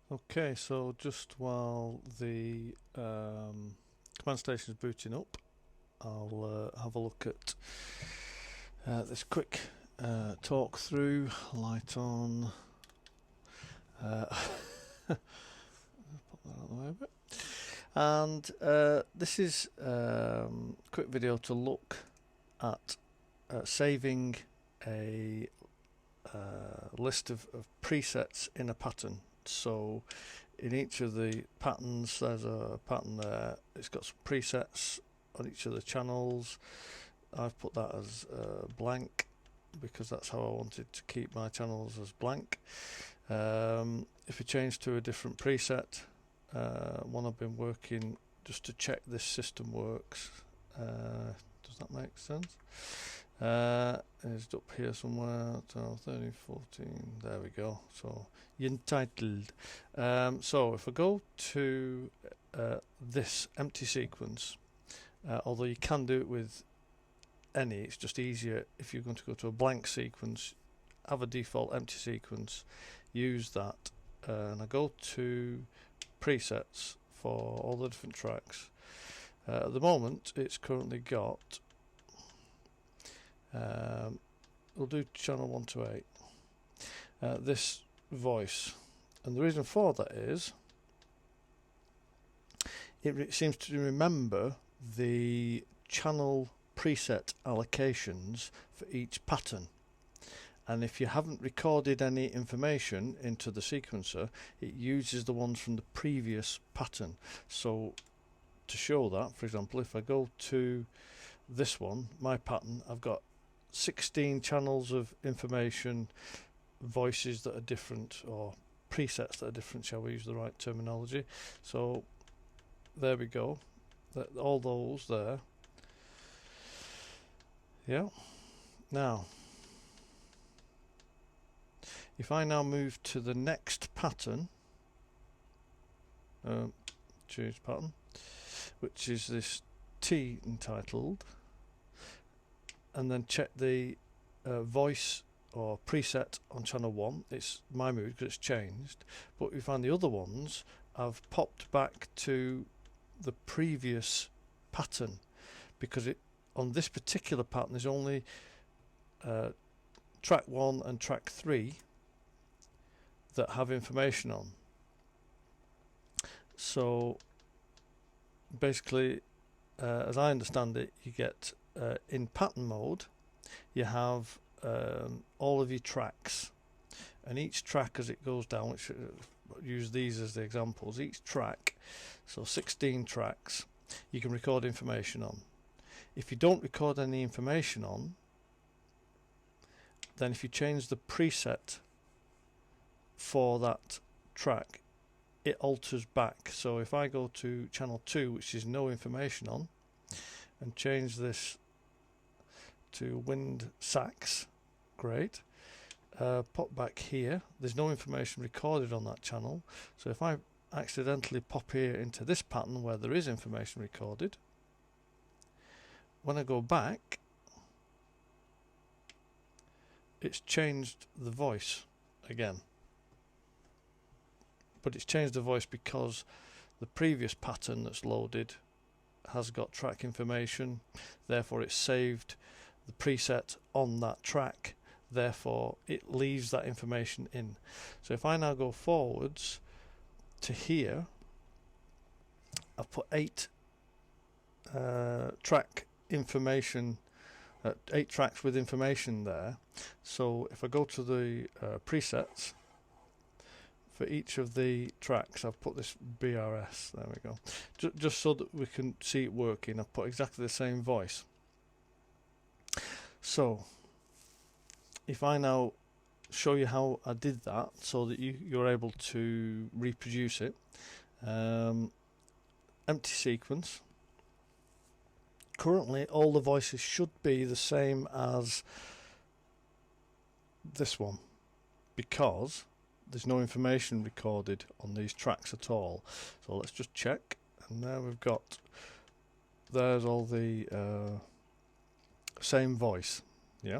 Okay, so just while the command station is booting up, I'll have a look at this quick talk through. Light on. Put that out of the way a bit. And this is a quick video to look at saving a list of presets in a pattern. So in each of the patterns there's a pattern there, it's got some presets on each of the channels. I've put that as blank because that's how I wanted to keep my channels, as blank. If you change to a different preset, one I've been working just to check this system works, does that make sense? It's up here somewhere, so 13, 14, there we go. So entitled. So if I go to this empty sequence, although you can do it with any, it's just easier if you're going to go to a blank sequence, have a default empty sequence, use that, and I go to presets for all the different tracks. At the moment it's currently got we'll do channel 1 to 8, this voice, and the reason for that is it seems to remember the channel preset allocations for each pattern, and if you haven't recorded any information into the sequencer, it uses the ones from the previous pattern. So to show that, for example, if I go to this one, my pattern, I've got 16 channels of information, voices that are different, or presets that are different, shall we use the right terminology. So there we go, all those there. Yeah. Now if I now move to the next pattern, choose pattern, which is this T entitled, and then check the voice or preset on channel 1, it's my mood because it's changed, but we find the other ones have popped back to the previous pattern, because it on this particular pattern there's only track 1 and track 3 that have information on. So basically, as I understand it, you get in pattern mode you have all of your tracks, and each track as it goes down, which use these as the examples, each track, so 16 tracks, you can record information on. If you don't record any information on, then if you change the preset for that track, it alters back. So if I go to channel 2, which is no information on, and change this to wind sax, great, pop back here, there's no information recorded on that channel. So if I accidentally pop here into this pattern where there is information recorded, when I go back, it's changed the voice again. But it's changed the voice because the previous pattern that's loaded has got track information, therefore it's saved the preset on that track, therefore it leaves that information in. So if I now go forwards to here, I've put 8 track information, 8 tracks with information there. So if I go to the presets, for each of the tracks I've put this BRS, there we go, just so that we can see it working. I've put exactly the same voice. So if I now show you how I did that so that you're able to reproduce it, empty sequence, currently all the voices should be the same as this one because there's no information recorded on these tracks at all. So let's just check, and there we've got, there's all the same voice. Yeah.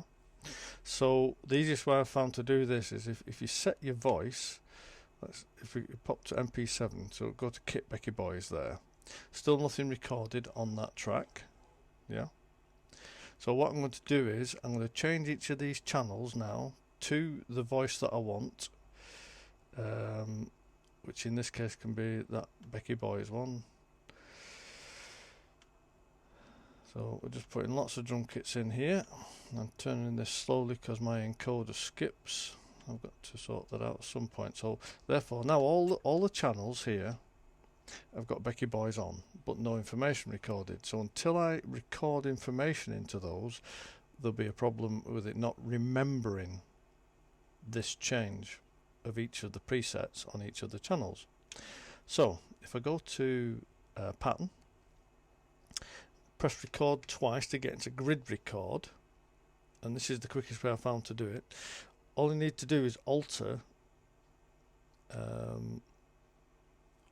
So the easiest way I've found to do this is if you set your voice if we pop to MP7, so go to Kit Becky Boys there. Still nothing recorded on that track. Yeah. So what I'm going to do is I'm going to change each of these channels now to the voice that I want, which in this case can be that Becky Boys one. So we're just putting lots of drum kits in here. I'm turning this slowly because my encoder skips. I've got to sort that out at some point. So therefore now all the channels here I've got Becky Boys on, but no information recorded. So until I record information into those, there'll be a problem with it not remembering this change of each of the presets on each of the channels. So if I go to pattern, press record twice to get into grid record, and this is the quickest way I found to do it. All you need to do is alter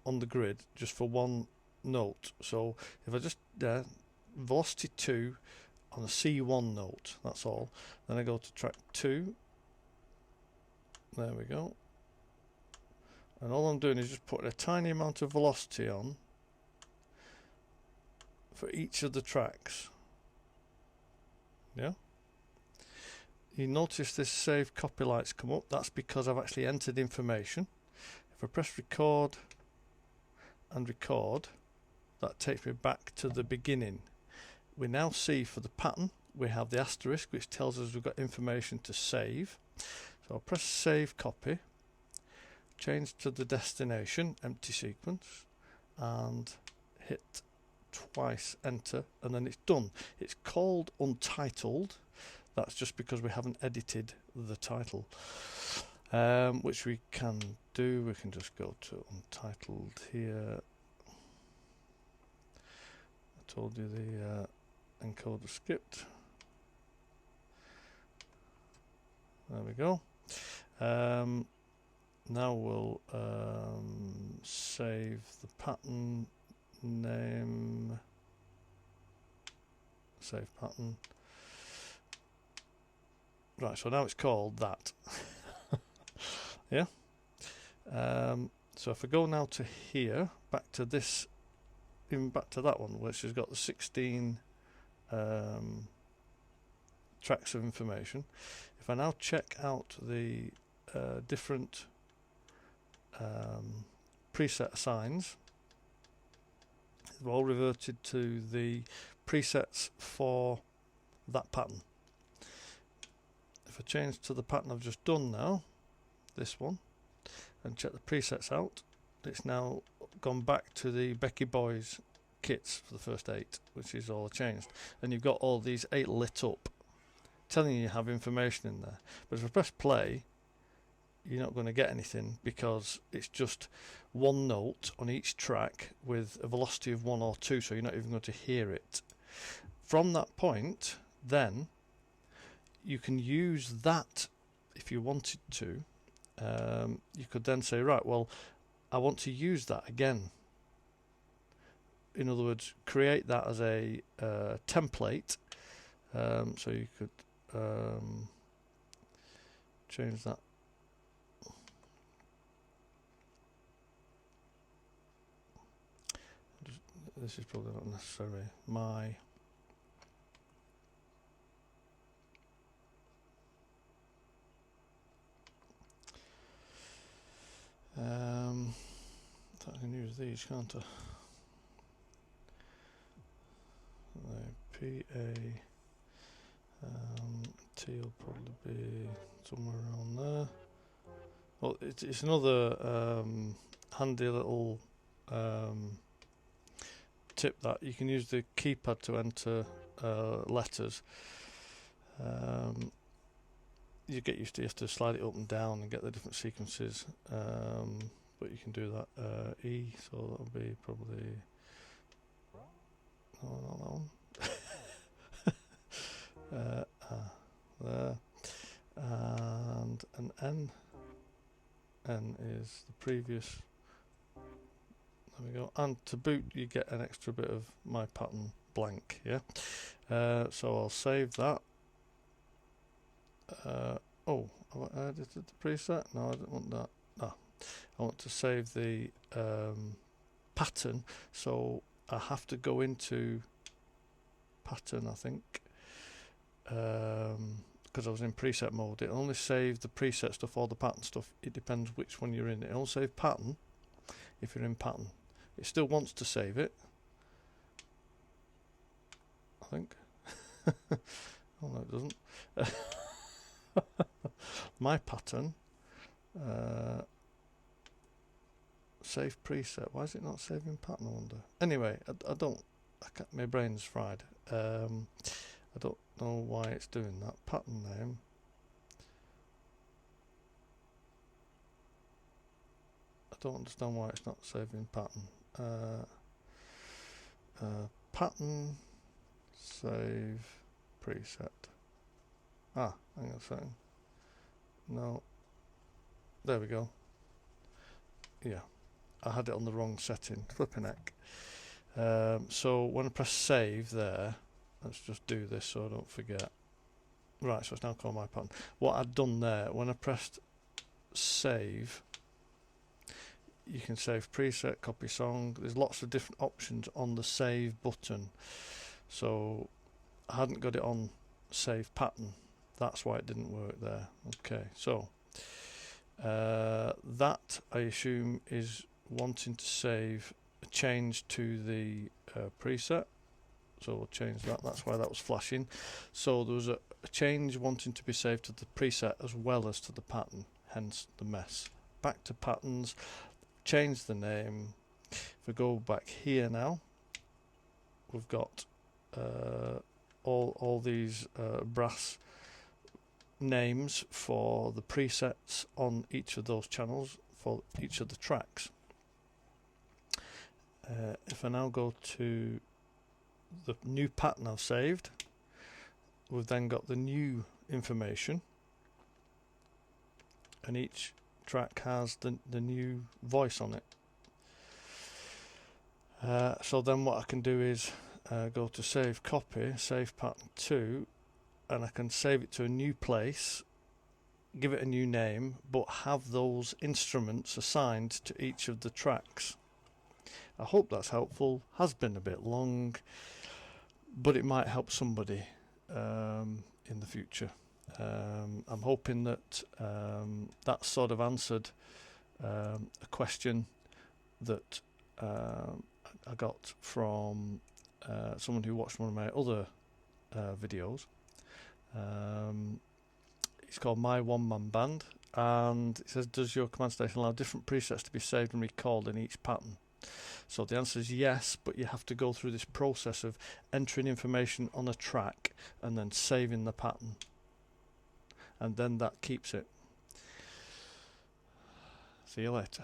on the grid just for one note. So if I just velocity 2 on a C1 note, that's all. Then I go to track 2. There we go. And all I'm doing is just putting a tiny amount of velocity on for each of the tracks. Yeah. You notice this save copy lights come up. That's because I've actually entered information. If I press record and record, that takes me back to the beginning. We now see for the pattern we have the asterisk, which tells us we've got information to save. So I'll press save copy, change to the destination, empty sequence, and hit twice enter, and then it's done. It's called untitled. That's just because we haven't edited the title, which we can do. We can just go to untitled here. I told you the encoder skipped. There we go. Now we'll save the pattern name, save pattern. Right, so now it's called that. Yeah. So if I go now to here, back to this, even back to that one, which has got the 16 tracks of information. If I now check out the different preset assigns, they've all reverted to the presets for that pattern. If I change to the pattern I've just done now, this one, and check the presets out, it's now gone back to the Becky Boys kits for the first 8, which is all changed. And you've got all these 8 lit up, telling you have information in there. But if I press play, you're not going to get anything because it's just one note on each track with a velocity of 1 or 2, so you're not even going to hear it. From that point, then, you can use that if you wanted to. You could then say, right, well, I want to use that again. In other words, create that as a template. So you could change that. This is probably not necessary. I can use these, can't I? PA T will probably be somewhere around there. Well, it's another handy little tip that you can use the keypad to enter letters. You get used to, you have to slide it up and down and get the different sequences, but you can do that. E, so that'll be probably, no, not that one. There, and an N. N is the previous. There we go. And to boot, you get an extra bit of my pattern blank. Yeah. So I'll save that. Oh, have I edited the preset? No, I didn't want that. I want to save the pattern, so I have to go into pattern, I think, because I was in preset mode. It only saved the preset stuff or the pattern stuff. It depends which one you're in. It only save pattern if you're in pattern. It still wants to save it, I think. Oh no, it doesn't. My pattern, save preset. Why is it not saving pattern, I wonder? Anyway, I can't, my brain's fried. I don't know why it's doing that. Pattern name. I don't understand why it's not saving pattern. Pattern, save, preset. Ah, hang on a second. No. There we go. Yeah, I had it on the wrong setting. Flipping heck. So when I press save there, let's just do this so I don't forget. Right, so it's now called my pattern. What I'd done there, when I pressed save, you can save preset, copy song. There's lots of different options on the save button. So I hadn't got it on save pattern. That's why it didn't work there. Okay, so that I assume is wanting to save a change to the preset. So we'll change that. That's why that was flashing. So there was a change wanting to be saved to the preset as well as to the pattern, hence the mess. Back to patterns, change the name. If we go back here now, we've got all these brass names for the presets on each of those channels for each of the tracks. If I now go to the new pattern I've saved, we've then got the new information, and each track has the new voice on it. So then what I can do is go to save copy, save pattern 2, and I can save it to a new place, give it a new name, but have those instruments assigned to each of the tracks. I hope that's helpful. Has been a bit long, but it might help somebody in the future. I'm hoping that that sort of answered a question that I got from someone who watched one of my other videos. It's called MyOneManBand, and it says, does your command station allow different presets to be saved and recalled in each pattern? So the answer is yes, but you have to go through this process of entering information on a track and then saving the pattern, and then that keeps it. See you later.